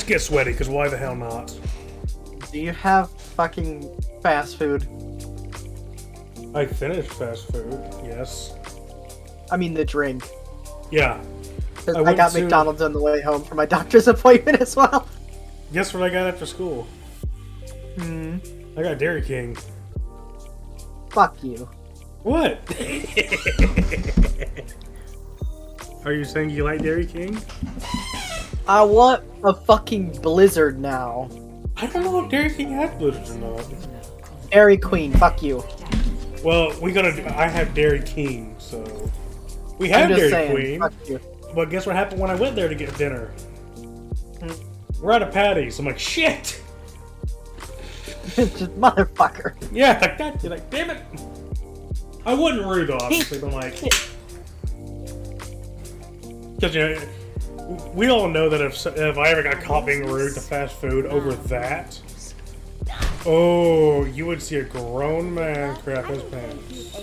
just get sweaty, because why the hell not? Do you have fucking fast food? I finished fast food, yes. I mean the drink. Yeah. 'Cause I got McDonald's on the way home for my doctor's appointment as well. Guess what I got after school? Hmm. I got Dairy King. Fuck you. What? Are you saying you like Dairy King? I want a fucking Blizzard now. I don't know if Dairy King has Blizzards or not. Dairy Queen, fuck you. Well, I have Dairy King, so... We have Dairy Queen. Fuck you. But guess what happened when I went there to get dinner? We're out of patties. I'm like, shit! Just motherfucker. Yeah, like that. You're like, damn it! I wasn't rude, obviously, but I'm like... Because, you know, we all know that if I ever got caught being rude to fast food over that... Oh, you would see a grown man crap his pants.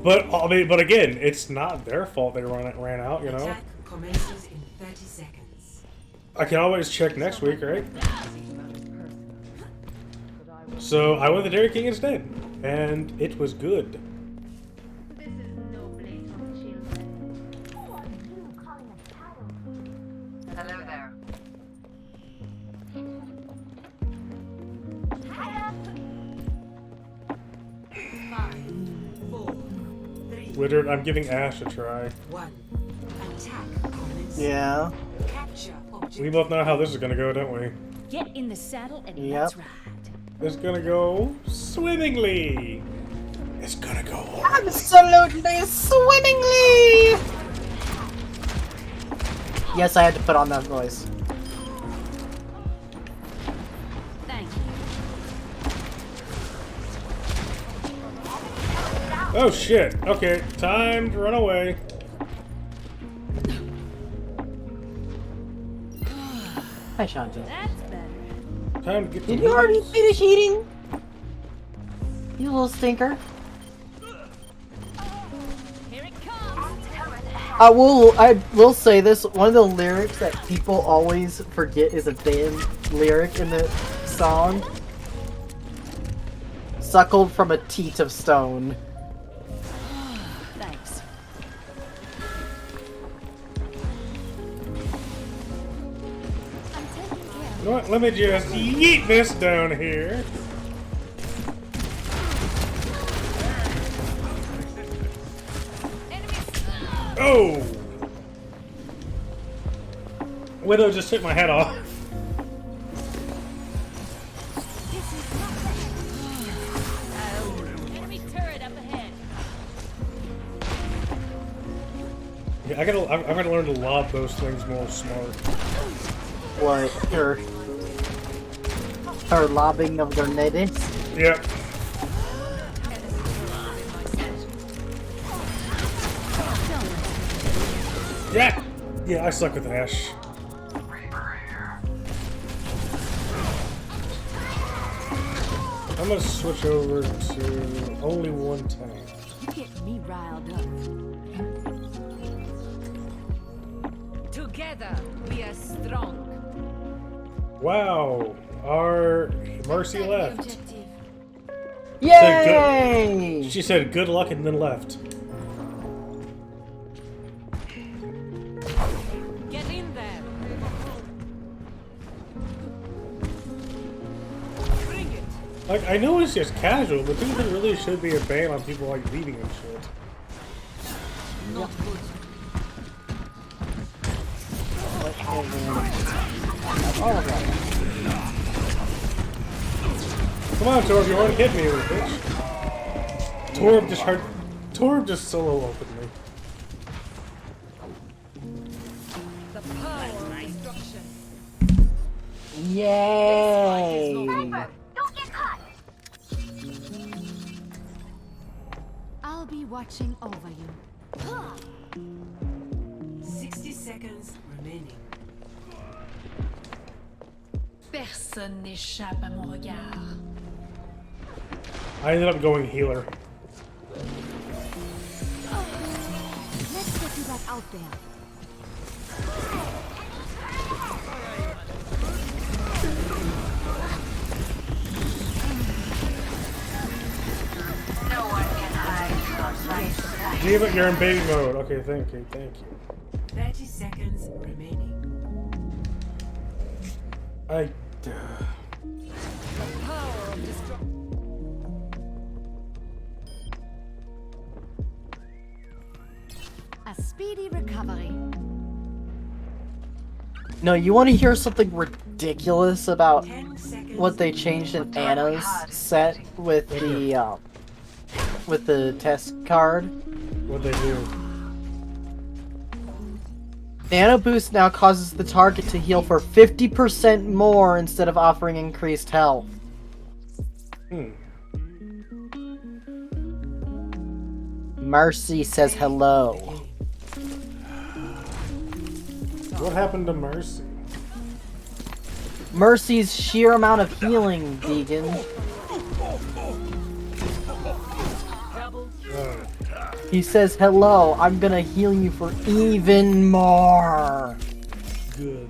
But I mean, but again, it's not their fault they ran out, you know. I can always check next week, right? So I went to Dairy King instead, and it was good. Hello there. Withered, I'm giving Ash a try. Yeah. We both know how this is gonna go, don't we? Get in the saddle and Yep. let's ride. It's gonna go swimmingly. It's gonna go. Absolutely swimmingly! Yes, I had to put on that voice. Thank you. Oh shit! Okay, time to run away. Hi, Shanti. That's better. Time to get. Did you already finish eating? You little stinker. Here it comes. I will say this, one of the lyrics that people always forget is a damn lyric in the song. Suckled from a teat of stone. Thanks. I'm taking care. You know what? Let me just yeet this down here. Oh! Widow just took my head off. Enemy turret up ahead. Yeah, I'm gonna learn to lob those things more smart. What? Her lobbing of grenades? Yep. Yeah! Yeah, I suck with Ash. I'm gonna switch over to only one tank. You get me riled up. Together we are strong. Wow! Our Mercy left. Objective. Yay! She said good luck and then left. Get in there. Bring it. Like, I know it's just casual, but there really should be a ban on people like leaving and shit. Not good. Come on, Torb, you already hit me with it, bitch. Torb just solo opened me. The power of destruction. Yay! Don't get caught. I'll be watching over you. 60 seconds remaining. Personne n'échappe à mon regard. I ended up going healer. Let's get you back out there. Diva, you're in baby mode. Okay, thank you, thank you. 30 seconds remaining. A speedy recovery. No, you want to hear something ridiculous about 10 seconds. what they changed in Anna's set with the test card? What'd they do? Nano Boost now causes the target to heal for 50% more instead of offering increased health. Mercy says hello. What happened to Mercy? Mercy's sheer amount of healing, Deegan. He says, hello, I'm gonna heal you for even more. Good.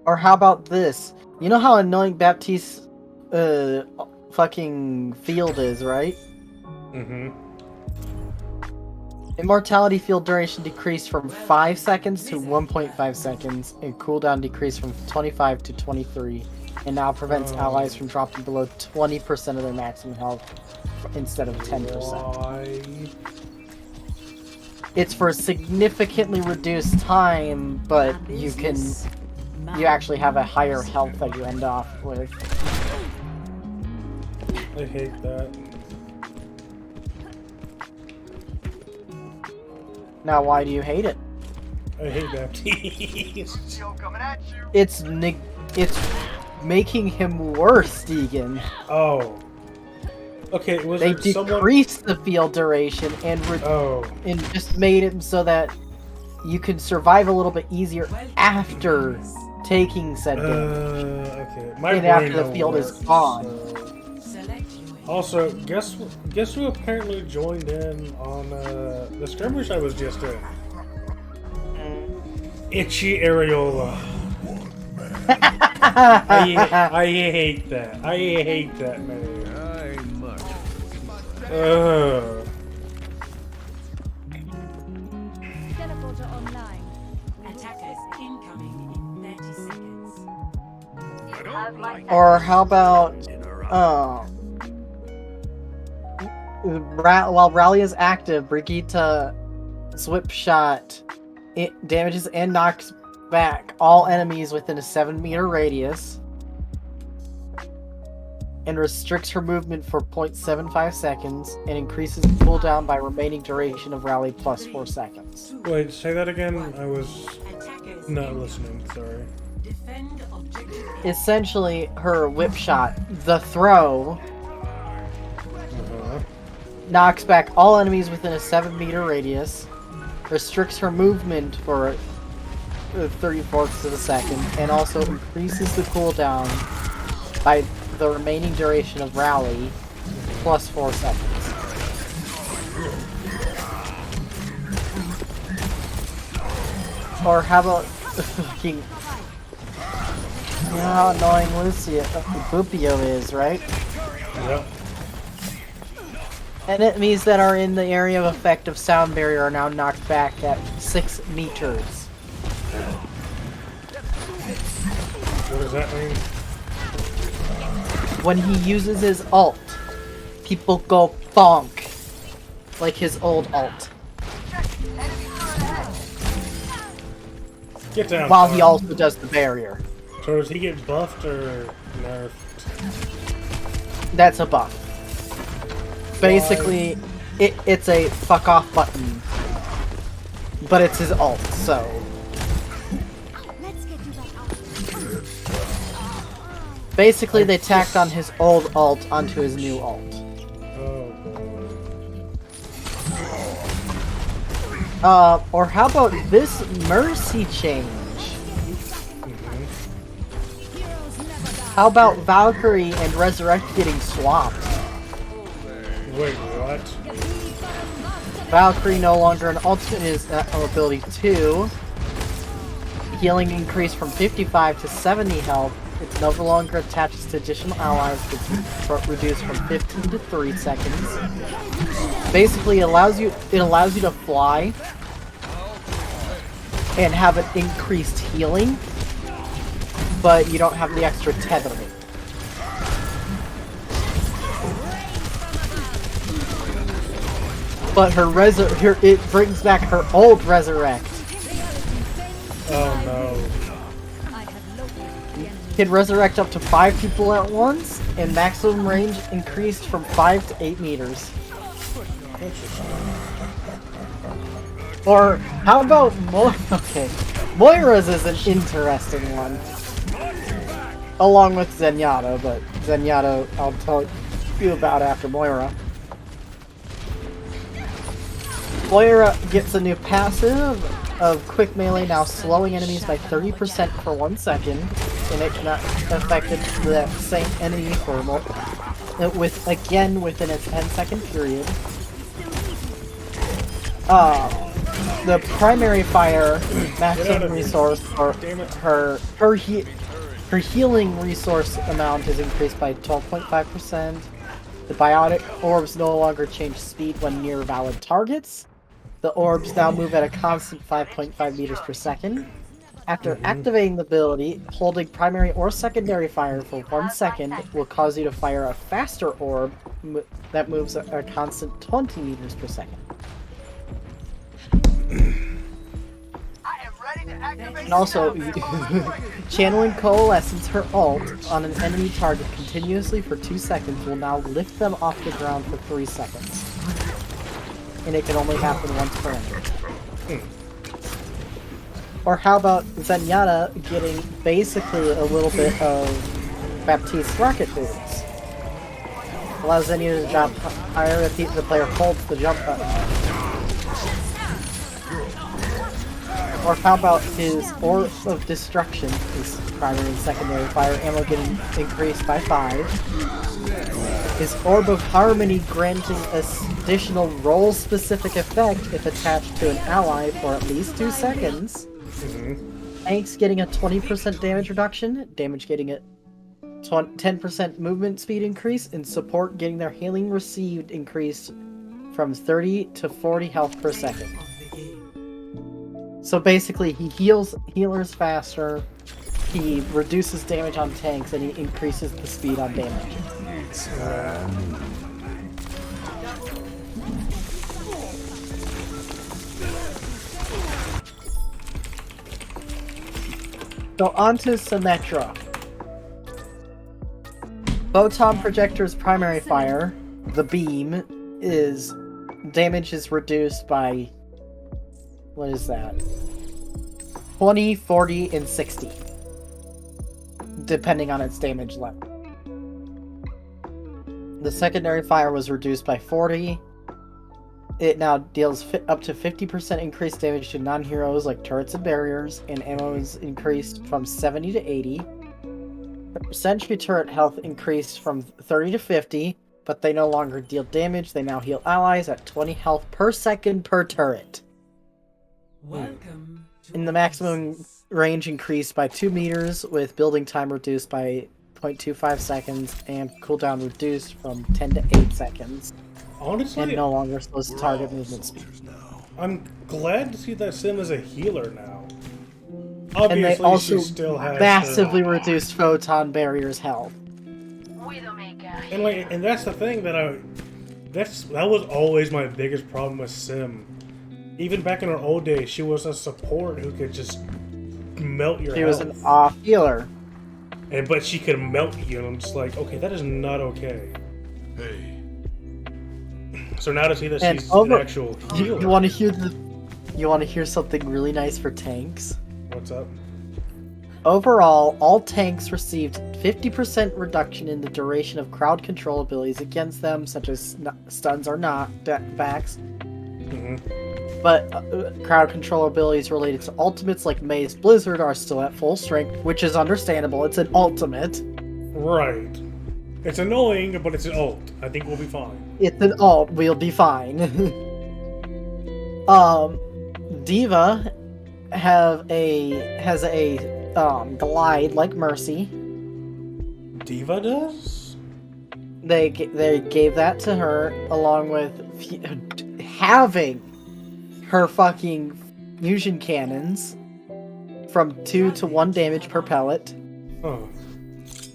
Or how about this? You know how annoying Baptiste's fucking field is, right? Mm-hmm. Immortality field duration decreased from 5 seconds to 1.5 seconds, and cooldown decreased from 25 to 23, and now prevents allies from dropping below 20% of their maximum health instead of 10%. Why? It's for significantly reduced time, but you actually have a higher health that you end off with. I hate that. Now, why do you hate it? I hate Baptiste. It's making him worse, Deegan. Oh. Okay, was They there someone... decreased the field duration and just made it so that you can survive a little bit easier after taking said damage. Okay. My And brain after the don't field is work, gone. so- Select your Also, guess who apparently joined in on the skirmish I was just in? Itchy Areola. I hate that. I hate that man. Teleporter online. attackers incoming in 30 seconds. Or how about, while Rally is active, Brigitte's whip shot it damages and knocks back all enemies within a 7-meter radius, and restricts her movement for 0.75 seconds, and increases the cooldown by remaining duration of Rally plus 4 seconds. Wait, say that again? I was Attackers not listening, sorry. defend objective. Essentially, her whip shot, the throw, knocks back all enemies within a 7-meter radius, restricts her movement for 34ths of a second, and also increases the cooldown by the remaining duration of Rally plus 4 seconds. Or how about fucking... You know how annoying Bupio is, right? Yep. Enemies that are in the area of effect of sound barrier are now knocked back at 6 meters. What does that mean? When he uses his ult, people go bonk. Like his old ult. Get down. While he Clark. also does the barrier. So does he get buffed or nerfed? That's a buff. Basically, it's a fuck off button. But it's his ult, so... Let's get you back out. Basically, they tacked on his old ult onto his new ult. Oh, Or how about this Mercy change? Heroes never die. How about Valkyrie and Resurrect getting swapped? Wait, what? Valkyrie no longer an ultimate is ability 2. Healing increased from 55 to 70 health. It no longer attaches to additional allies. It's reduced from 15 to 3 seconds. Basically, it allows you to fly and have an increased healing, but you don't have the extra tethering. But it brings back her old Resurrect. Oh no. Can resurrect up to 5 people at once, and maximum range increased from 5 to 8 meters. Or, how about okay, Moira's is an interesting one. Along with Zenyatta, but Zenyatta I'll tell you about after Moira. Moira gets a new passive of quick melee, now slowing enemies by 30% for 1 second, and it cannot affect the same enemy for more, within a 10-second period. The primary fire maximum resource, or her healing resource amount is increased by 12.5%. The biotic orbs no longer change speed when near valid targets. The orbs now move at a constant 5.5 meters per second. After activating the ability, holding primary or secondary fire for 1 second will cause you to fire a faster orb that moves at a constant 20 meters per second. And also, channeling Coalescence, her ult, on an enemy target continuously for 2 seconds will now lift them off the ground for 3 seconds. And it can only happen once per enemy. Or how about Zenyatta getting basically a little bit of Baptiste's rocket boots? Allows Zenyatta to jump higher if the player holds the jump button. Or how about his Orb of Destruction, his primary and secondary fire ammo getting increased by 5. His Orb of Harmony granting additional role-specific effect if attached to an ally for at least 2 seconds. Tanks getting a 20% damage reduction, damage getting a 10% movement speed increase, and support getting their healing received increased from 30 to 40 health per second. So basically, he heals healers faster, he reduces damage on tanks, and he increases the speed on damage. So onto Symmetra. Photon Projector's primary fire, the beam, is damage is reduced by, what is that? 20, 40, and 60. Depending on its damage level. The secondary fire was reduced by 40. It now deals up to 50% increased damage to non-heroes like turrets and barriers, and ammo is increased from 70 to 80. Sentry turret health increased from 30 to 50, but they no longer deal damage. They now heal allies at 20 health per second per turret. Welcome to And the maximum range increased by 2 meters, with building time reduced by 0.25 seconds, and cooldown reduced from 10 to 8 seconds. Honestly, And no longer slows target movement speed. I'm glad to see that Sim is a healer now. And they Obviously, also she still has massively reduced Photon Barrier's health. And that's the thing that that was always my biggest problem with Sim. Even back in her old days, she was a support who could just melt your She health. was an off healer. But she could melt you, and I'm just like, okay, that is not okay. Hey. So now to see that And she's an actual healer. You want to hear you want to hear something really nice for tanks? What's up? Overall, all tanks received 50% reduction in the duration of crowd control abilities against them, such as stuns or knockbacks. But crowd control abilities related to ultimates like Mei's Blizzard are still at full strength, which is understandable. It's an ultimate. Right. It's annoying, but it's an ult. I think we'll be fine. It's an alt. We'll be fine. Diva has a glide like Mercy. Diva does? They gave that to her along with having her fucking fusion cannons from 2 to 1 damage per pellet. Oh.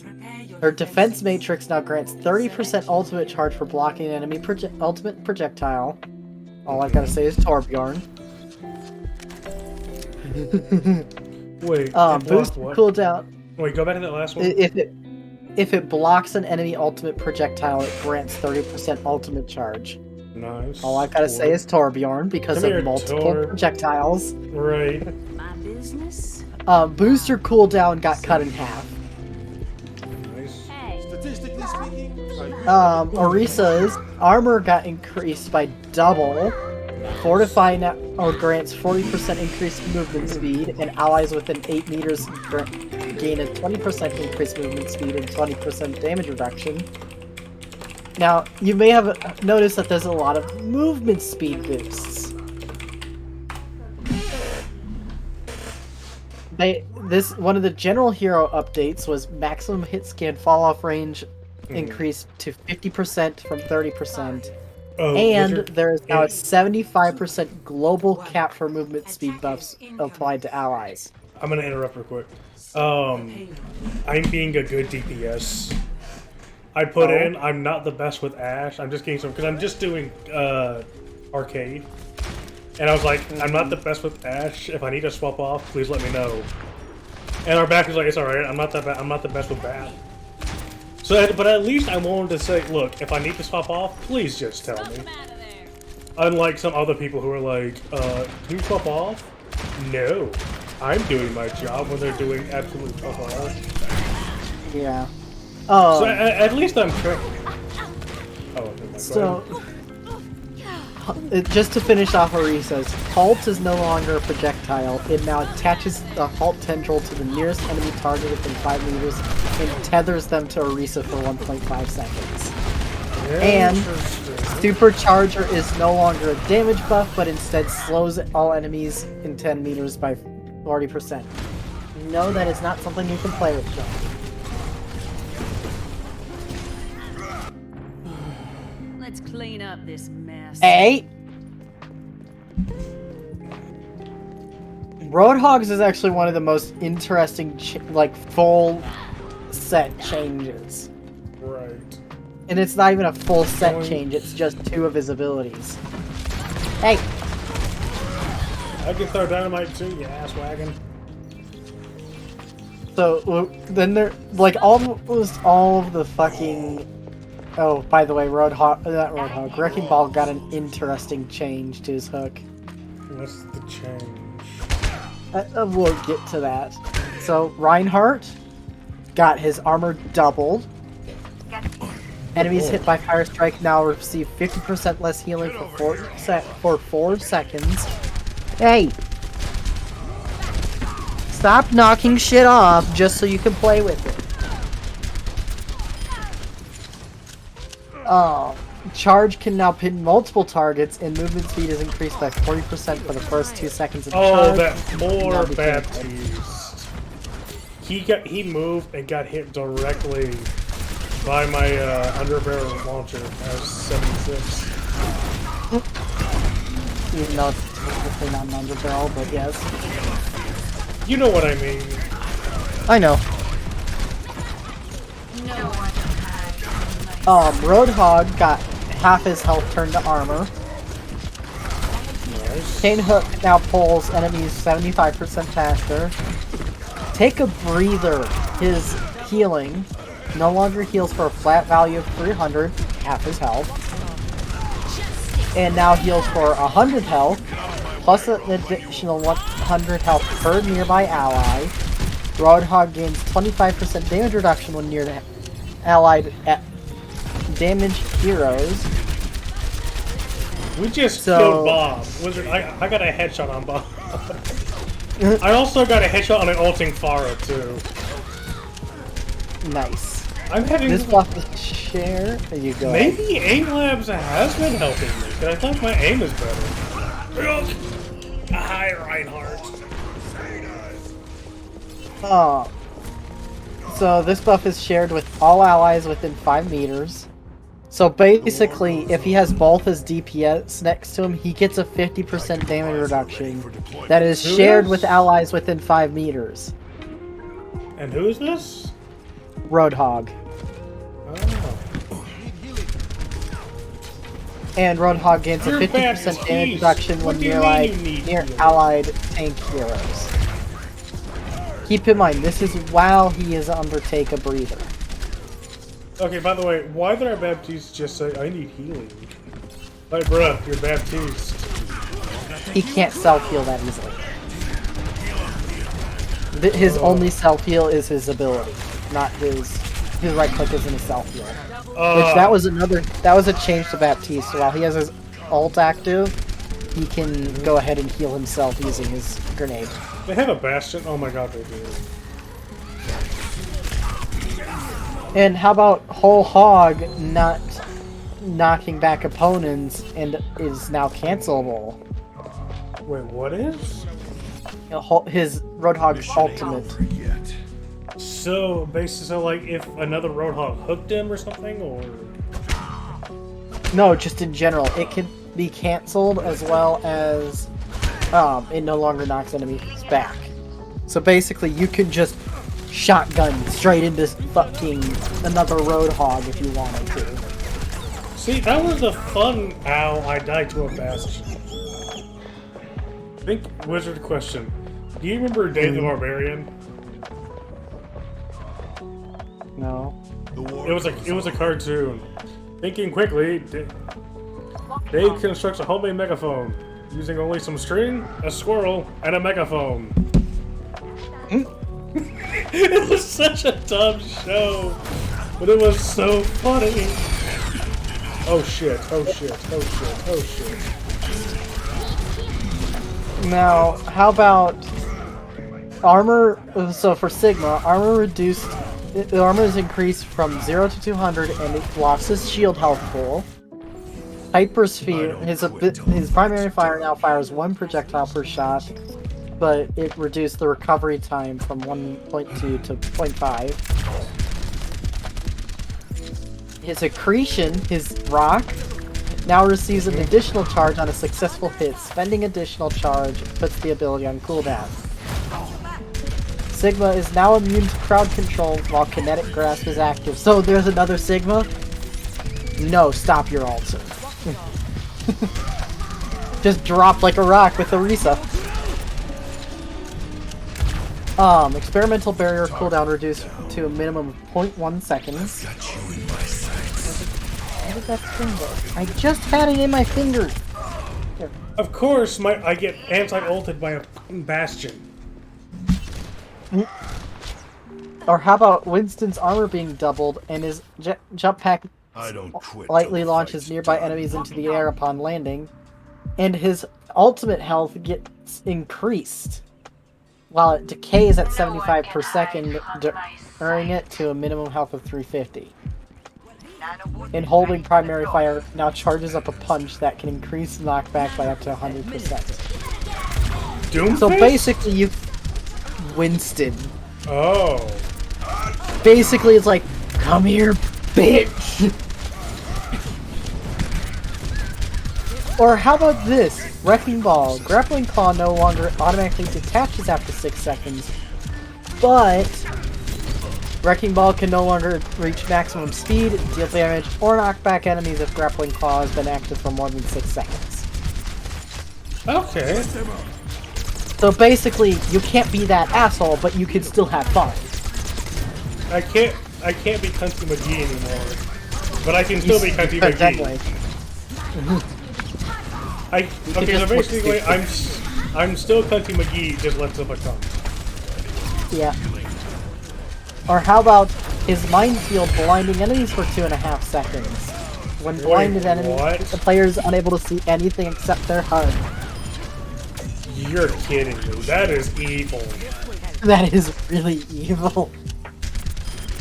Prepare your Her defense matrix now grants 30% ultimate charge for blocking an enemy ultimate projectile. All I gotta say is Torbjorn. Wait. it Boost blocked what? cooldown. Wait, go back to that last one. If it blocks an enemy ultimate projectile, it grants 30% ultimate charge. Nice. All I gotta say is Torbjorn because Come of here, multiple Tor. projectiles. Right. my business. Booster cooldown got cut in half. Nice. Statistically speaking, Orisa's armor got increased by double. Fortify now grants 40% increased movement speed, and allies within 8 meters gain a 20% increased movement speed and 20% damage reduction. Now, you may have noticed that there's a lot of movement speed boosts. One of the general hero updates was maximum hit scan fall off range increased to 50% from 30%. Oh, And Wizard- there is now a and- 75% global cap for movement speed buffs applied to allies. I'm gonna interrupt real quick. I'm being a good DPS. I put Oh. in. I'm not the best with Ashe. I'm just getting some because I'm just doing arcade, and I was like, I'm not the best with Ashe. If I need to swap off, please let me know. And our back was like, it's all right. I'm not that bad. I'm not the best with Bat. So, but at least I wanted to say, look, if I need to swap off, please just tell me. Unlike some other people who are like, can you swap off? No, I'm doing my job when they're doing absolute fuck all. Yeah. So at least I'm trying. Oh, never mind. Go So, ahead. just to finish off Orisa's, Halt is no longer a projectile. It now attaches the Halt tendril to the nearest enemy target within 5 meters and tethers them to Orisa for 1.5 seconds. And Interesting. Supercharger is no longer a damage buff, but instead slows all enemies in 10 meters by 40%. No, that is not something you can play with, John. Let's clean up this mess. Hey! Roadhogs is actually one of the most interesting, full set changes. Right. And it's not even a full set Going- change, it's just 2 of his abilities. Hey! I can throw dynamite too, you ass wagon. So, then there, almost all of the fucking... Oh, by the way, not Roadhog, Wrecking Ball got an interesting change to his hook. What's the change? We'll get to that. So, Reinhardt got his armor doubled. Enemies hit by Fire Strike now receive 50% less healing for 4 seconds. Hey! Stop knocking shit off just so you can play with it. Charge can now pin multiple targets, and movement speed is increased by 40% for the first 2 seconds of the Oh, charge. that more Now became Baptiste. He moved and got hit directly by my underbarrel launcher as 76. Even though it's technically not an underbarrel, but yes. You know what I mean. I know. Roadhog got half his health turned to armor. Nice. Chain Hook now pulls enemies 75% faster. Take a Breather, his healing, no longer heals for a flat value of 300, half his health. And now heals for 100 health, plus an additional 100 health per nearby ally. Roadhog gains 25% damage reduction when near the allied damage heroes. We just So- killed Bob. Wizard, I got a headshot on Bob. I also got a headshot on an ulting Pharah too. Nice. I'm having... This buff is share. There you go. Maybe Aim Labs has been helping me, because I thought my aim is better. Hi, Reinhardt. Oh. So this buff is shared with all allies within 5 meters. So basically, if he has both his DPS next to him, he gets a 50% damage reduction that is shared with allies within 5 meters. And who is this? Roadhog. Oh. And Roadhog gains a You're 50% damage Baptiste. reduction What when do you near, mean you need near healing? allied tank heroes. Keep in mind, this is while he is undertake a breather. Okay, by the way, why did our Baptiste just say, I need healing? Like, bruh, you're Baptiste. He can't self-heal that easily. His only self-heal is his ability, not his right click isn't a self-heal. Which that was a change to Baptiste. So while he has his ult active, he can go ahead and heal himself using his grenade. They have a Bastion? Oh my god, they do. And how about Whole Hog not knocking back opponents and is now cancelable? Wait, what is? His Roadhog's ultimate. So, basically, so like, if another Roadhog hooked him or something, or... No, just in general. It can be canceled as well as it no longer knocks enemies back. So basically, you can just shotgun straight into fucking another Roadhog if you wanted to. See, that was the fun... Ow, I died to a Bastion. Think, wizard question. Do you remember Dave the Barbarian? No. It was a cartoon. Thinking quickly, Dave constructs a homemade megaphone using only some string, a squirrel, and a megaphone. It was such a dumb show, but it was so funny. Oh shit! Oh shit! Oh shit! Oh shit! Now, how about armor? So for Sigma, armor reduced. The armor is increased from 0 to 200, and it blocks his shield health pool. Hypersphere, his primary fire now fires 1 projectile per shot, but it reduced the recovery time from 1.2 to 0.5. His accretion, his rock, now receives an additional charge on a successful hit. Spending additional charge puts the ability on cooldown. Sigma is now immune to crowd control while Kinetic Grasp is active. So there's another Sigma? No, stop your ult. Just drop like a rock with Orisa. Experimental barrier cooldown reduced to a minimum of 0.1 seconds. Where did that thing go? I just had it in my fingers! Here. Of course, I get anti-ulted by a Bastion. Or how about Winston's armor being doubled and his jump pack lightly launches nearby enemies into the air upon landing, and his ultimate health gets increased while it decays at 75 per second, earning it to a minimum health of 350. And holding primary fire now charges up a punch that can increase knockback by up to 100%. Doomface? So basically, you Winston. Oh. Basically, it's like, come here, bitch! Or how about this? Wrecking Ball. Grappling Claw no longer automatically detaches after 6 seconds, but Wrecking Ball can no longer reach maximum speed, deal damage, or knock back enemies if Grappling Claw has been active for more than 6 seconds. Okay. So basically, you can't be that asshole, but you can still have fun. I can't be Cunty McGee anymore. But I can still be Cunty McGee. Okay, so basically, I'm still Cunty McGee, just lets up a cunt. Yeah. Or how about his minefield blinding enemies for 2.5 seconds? When blinded enemies, the player is unable to see anything except their HUD. You're kidding me. That is evil. That is really evil.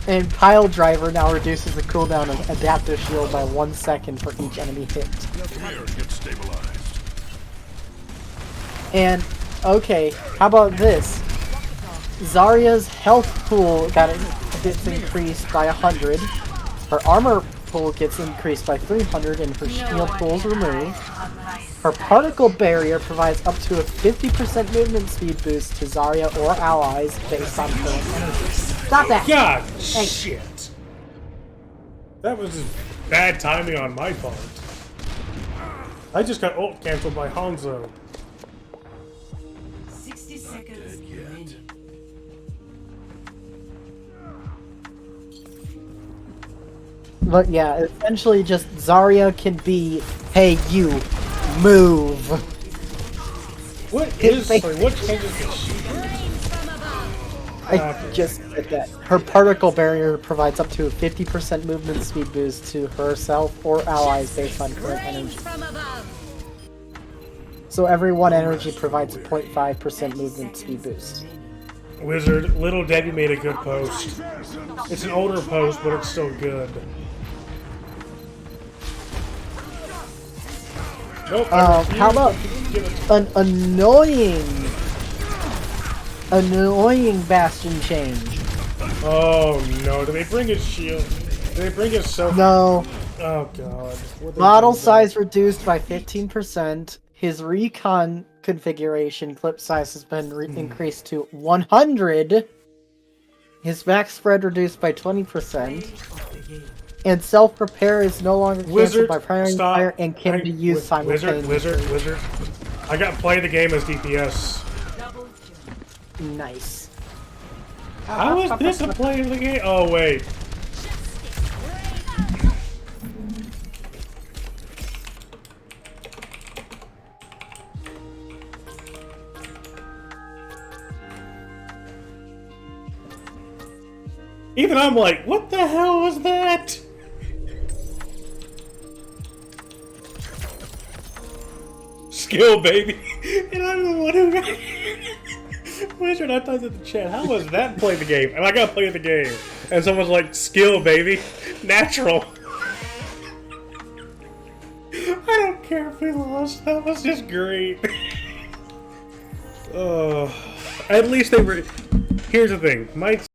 And Pile Driver now reduces the cooldown of Adaptive Shield by 1 second for each enemy hit. And, okay, how about this? Zarya's health pool gets increased by 100. Her armor pool gets increased by 300 and her shield pool is removed. Her particle barrier provides up to a 50% movement speed boost to Zarya or allies based on current energy. Stop that! God, Hey. shit. That was just bad timing on my part. I just got ult canceled by Hanzo. 60 seconds remaining. But yeah, essentially just Zarya can be, hey you, move. What changes the sheet? I just said that. Her particle barrier provides up to a 50% movement speed boost to herself or allies based on current energy. So every 1 energy provides a 0.5% movement speed boost. Wizard, Little Debbie made a good post. It's an older post, but it's still good. Nope, How about an annoying Bastion change? Oh no, do they bring his shield? Do they bring his self? No. Oh god. What'd they Model do there? size reduced by 15%. His recon configuration clip size has been increased to 100. His back spread reduced by 20%. And self-repair is no longer canceled Wizard, by primary stop. fire and can be used simultaneously. Wizard. I got play the game as DPS. Nice. How is this a play of the game? Oh wait. Even I'm like, what the hell was that? Skill, baby. And I'm the one who got Wizard, I typed in the chat, how was that play the game? And I got play the game. And someone's like, skill, baby. Natural. I don't care if we lost. That was just great. At least they were... Here's the thing. Mike's